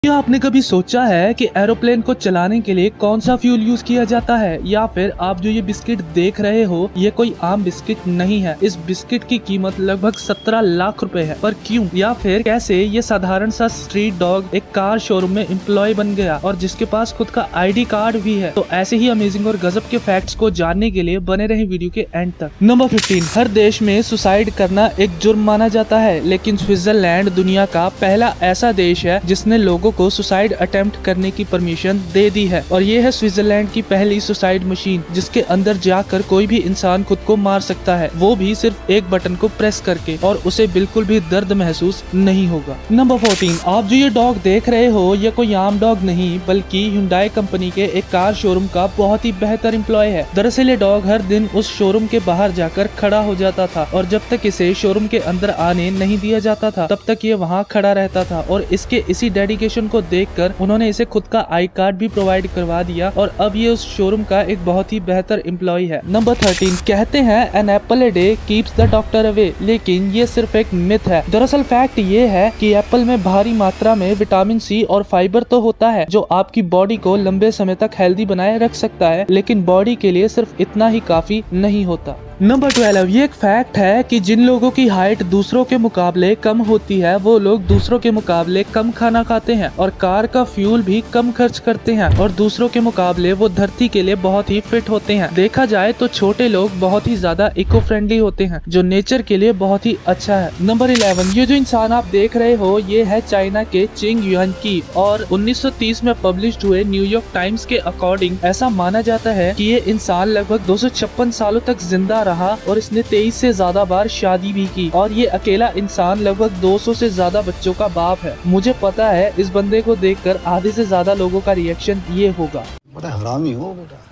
क्या आपने कभी सोचा है कि एरोप्लेन को चलाने के लिए कौन सा फ्यूल यूज किया जाता है? या फिर आप जो ये बिस्किट देख रहे हो ये कोई आम बिस्किट नहीं है। इस बिस्किट की कीमत लगभग 17 लाख रुपए है। पर क्यों या फिर कैसे ये साधारण सा स्ट्रीट डॉग एक कार शोरूम में एम्प्लॉय बन गया और जिसके पास खुद का ID कार्ड भी है? तो ऐसे ही अमेजिंग और गजब के फैक्ट्स को जानने के लिए बने रहे वीडियो के एंड तक। नंबर 15, हर देश में सुसाइड करना एक जुर्म माना जाता है, लेकिन स्विट्जरलैंड दुनिया का पहला ऐसा देश है जिसने लोगों को सुसाइड अटेम्प्ट करने की परमिशन दे दी है। और ये है स्विट्जरलैंड की पहली सुसाइड मशीन जिसके अंदर जाकर कोई भी इंसान खुद को मार सकता है, वो भी सिर्फ एक बटन को प्रेस करके, और उसे बिल्कुल भी दर्द महसूस नहीं होगा। नंबर 14, आप जो ये डॉग देख रहे हो ये कोई आम डॉग नहीं बल्कि Hyundai कंपनी के एक कार शोरूम का बहुत ही बेहतर एम्प्लॉय है। दरअसल ये डॉग हर दिन उस शोरूम के बाहर जाकर खड़ा हो जाता था और जब तक इसे शोरूम के अंदर आने नहीं दिया जाता था तब तक ये वहाँ खड़ा रहता था। और इसके इसी डेडिकेशन को देखकर उन्होंने इसे खुद का आई कार्ड भी प्रोवाइड करवा दिया और अब ये उस शोरूम का एक बहुत ही बेहतर एम्प्लॉय है। नंबर 13, कहते हैं an apple a day keeps the doctor away, लेकिन ये सिर्फ एक मिथ है। दरअसल फैक्ट ये है कि एप्पल में भारी मात्रा में विटामिन सी और फाइबर तो होता है जो आपकी बॉडी को लंबे समय तक हेल्दी बनाए रख सकता है, लेकिन बॉडी के लिए सिर्फ इतना ही काफी नहीं होता। नंबर 12, ये एक फैक्ट है कि जिन लोगों की हाइट दूसरों के मुकाबले कम होती है वो लोग दूसरों के मुकाबले कम खाना खाते हैं और कार का फ्यूल भी कम खर्च करते हैं और दूसरों के मुकाबले वो धरती के लिए बहुत ही फिट होते हैं। देखा जाए तो छोटे लोग बहुत ही ज्यादा इको फ्रेंडली होते हैं जो नेचर के लिए बहुत ही अच्छा है। नंबर 11, ये जो इंसान आप देख रहे हो ये है चाइना के चिंग युआन की और 1930 में पब्लिश हुए न्यूयॉर्क टाइम्स के अकॉर्डिंग ऐसा माना जाता है कि ये इंसान लगभग 256 सालों तक जिंदा रहा और इसने 23 से ज्यादा बार शादी भी की और ये अकेला इंसान लगभग 200 से ज्यादा बच्चों का बाप है। मुझे पता है इस बंदे को देखकर आधे से ज्यादा लोगों का रिएक्शन ये होगा, बड़ा हरामी हो बेटा।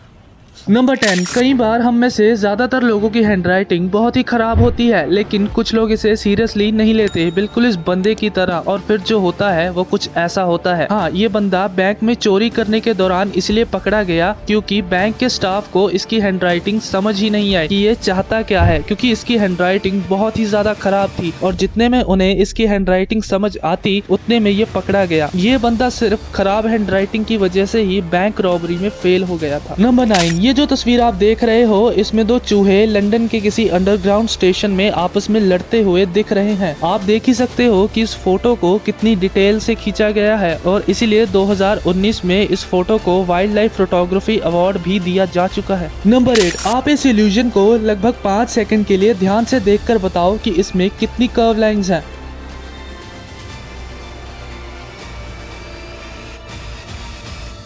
नंबर 10, कई बार हम में से ज्यादातर लोगों की हैंडराइटिंग बहुत ही खराब होती है लेकिन कुछ लोग इसे सीरियसली नहीं लेते, बिल्कुल इस बंदे की तरह। और फिर जो होता है वो कुछ ऐसा होता है। हाँ, ये बंदा बैंक में चोरी करने के दौरान इसलिए पकड़ा गया क्योंकि बैंक के स्टाफ को इसकी हैंडराइटिंग समझ ही नहीं आई कि ये चाहता क्या है, क्योंकि इसकी हैंडराइटिंग बहुत ही ज्यादा खराब थी और जितने में उन्हें इसकी हैंडराइटिंग समझ आती उतने में ये पकड़ा गया। ये बंदा सिर्फ खराब हैंडराइटिंग की वजह से ही बैंक रॉबरी में फेल हो गया था। नंबर 9, ये जो तस्वीर आप देख रहे हो इसमें दो चूहे लंदन के किसी अंडरग्राउंड स्टेशन में आपस में लड़ते हुए दिख रहे हैं। आप देख ही सकते हो कि इस फोटो को कितनी डिटेल से खींचा गया है और इसीलिए 2019 में इस फोटो को वाइल्ड लाइफ फोटोग्राफी अवार्ड भी दिया जा चुका है। नंबर 8, आप इस इल्यूजन को लगभग 5 सेकंड के लिए ध्यान से देखकर बताओ कि इसमें कितनी कर्व लाइंस हैं।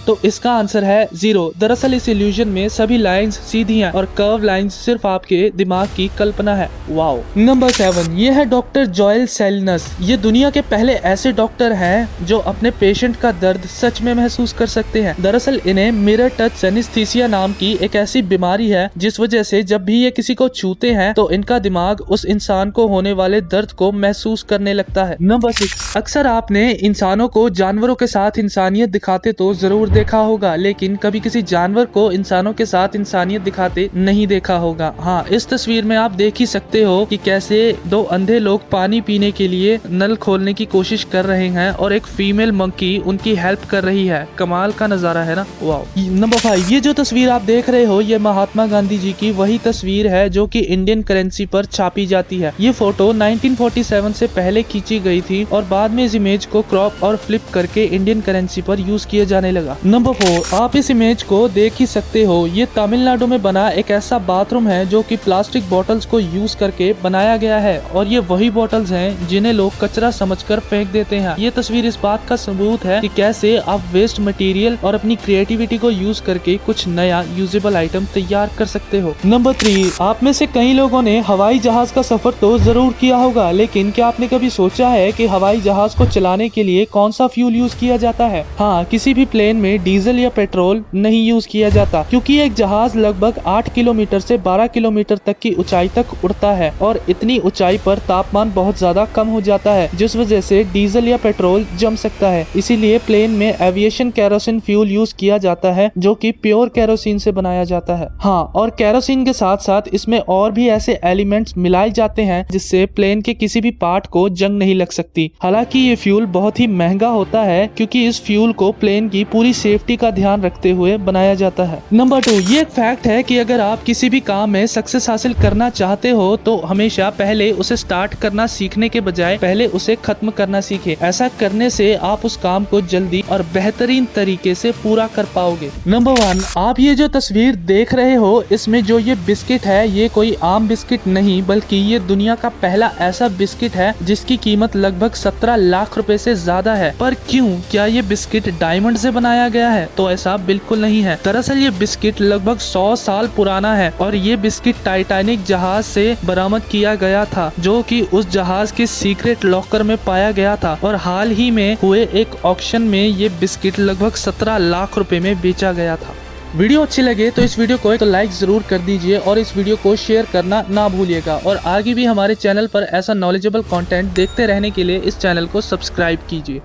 तो इसका आंसर है 0। दरअसल इस इल्यूजन में सभी लाइंस सीधी हैं और कर्व लाइंस सिर्फ आपके दिमाग की कल्पना है। वाओ। नंबर 7, ये है डॉक्टर जोएल सेलिनस। ये दुनिया के पहले ऐसे डॉक्टर हैं जो अपने पेशेंट का दर्द सच में महसूस कर सकते हैं। दरअसल इन्हें मिरर टच सेनिस्थीसिया नाम की एक ऐसी बीमारी है जिस वजह से जब भी ये किसी को छूते हैं तो इनका दिमाग उस इंसान को होने वाले दर्द को महसूस करने लगता है। नंबर 6, अक्सर आपने इंसानों को जानवरों के साथ इंसानियत दिखाते तो जरूर देखा होगा, लेकिन कभी किसी जानवर को इंसानों के साथ इंसानियत दिखाते नहीं देखा होगा। हाँ, इस तस्वीर में आप देख ही सकते हो कि कैसे दो अंधे लोग पानी पीने के लिए नल खोलने की कोशिश कर रहे हैं और एक फीमेल मंकी उनकी हेल्प कर रही है। कमाल का नजारा है ना। वाओ। नंबर 5, ये जो तस्वीर आप देख रहे हो ये महात्मा गांधी जी की वही तस्वीर है जो कि इंडियन करेंसी पर छापी जाती है। ये फोटो 1947 से पहले खींची गई थी और बाद में इस इमेज को क्रॉप और फ्लिप करके इंडियन करेंसी पर यूज किया जाने लगा। नंबर 4, आप इस इमेज को देख ही सकते हो। ये तमिलनाडु में बना एक ऐसा बाथरूम है जो कि प्लास्टिक बॉटल्स को यूज करके बनाया गया है और ये वही बॉटल्स हैं जिन्हें लोग कचरा समझकर फेंक देते हैं। ये तस्वीर इस बात का सबूत है कि कैसे आप वेस्ट मटेरियल और अपनी क्रिएटिविटी को यूज करके कुछ नया यूजेबल आइटम तैयार कर सकते हो। नंबर 3, आप में से कई लोगों ने हवाई जहाज का सफर तो जरूर किया होगा, लेकिन क्या आपने कभी सोचा है कि हवाई जहाज को चलाने के लिए कौन सा फ्यूल यूज किया जाता है? हाँ, किसी भी प्लेन में में डीजल या पेट्रोल नहीं यूज किया जाता, क्योंकि एक जहाज लगभग 8 किलोमीटर से 12 किलोमीटर तक की ऊंचाई तक उड़ता है और इतनी ऊंचाई पर तापमान बहुत ज्यादा कम हो जाता है, जिस वजह से डीजल या पेट्रोल जम सकता है। इसीलिए प्लेन में एविएशन केरोसिन फ्यूल यूज किया जाता है, जो कि प्योर केरोसिन से बनाया जाता है। हाँ, और केरोसिन के साथ साथ इसमें और भी ऐसे एलिमेंट्स मिलाए जाते हैं जिससे प्लेन के किसी भी पार्ट को जंग नहीं लग सकती। हालांकि ये फ्यूल बहुत ही महंगा होता है, क्योंकि इस फ्यूल को प्लेन की पूरी सेफ्टी का ध्यान रखते हुए बनाया जाता है। नंबर 2, ये एक फैक्ट है कि अगर आप किसी भी काम में सक्सेस हासिल करना चाहते हो तो हमेशा पहले उसे स्टार्ट करना सीखने के बजाय पहले उसे खत्म करना सीखे। ऐसा करने से आप उस काम को जल्दी और बेहतरीन तरीके से पूरा कर पाओगे। नंबर 1, आप ये जो तस्वीर देख रहे हो, इसमें जो ये बिस्किट है ये कोई आम बिस्किट नहीं, बल्कि ये दुनिया का पहला ऐसा बिस्किट है जिसकी कीमत लगभग 17 लाख रुपए से ज्यादा है। पर क्यों? क्या ये बिस्किट डायमंड से बनाया गया है? तो ऐसा बिल्कुल नहीं है। दरअसल ये बिस्किट लगभग 100 साल पुराना है और ये बिस्किट टाइटैनिक जहाज से बरामद किया गया था, जो कि उस जहाज के सीक्रेट लॉकर में पाया गया था। और हाल ही में हुए एक ऑक्शन में ये बिस्किट लगभग 17 लाख रुपए में बेचा गया था। वीडियो अच्छी लगे तो इस वीडियो को एक लाइक जरूर कर दीजिए और इस वीडियो को शेयर करना ना भूलिएगा। और आगे भी हमारे चैनल पर ऐसा नॉलेजेबल कंटेंट देखते रहने के लिए इस चैनल को सब्सक्राइब कीजिए।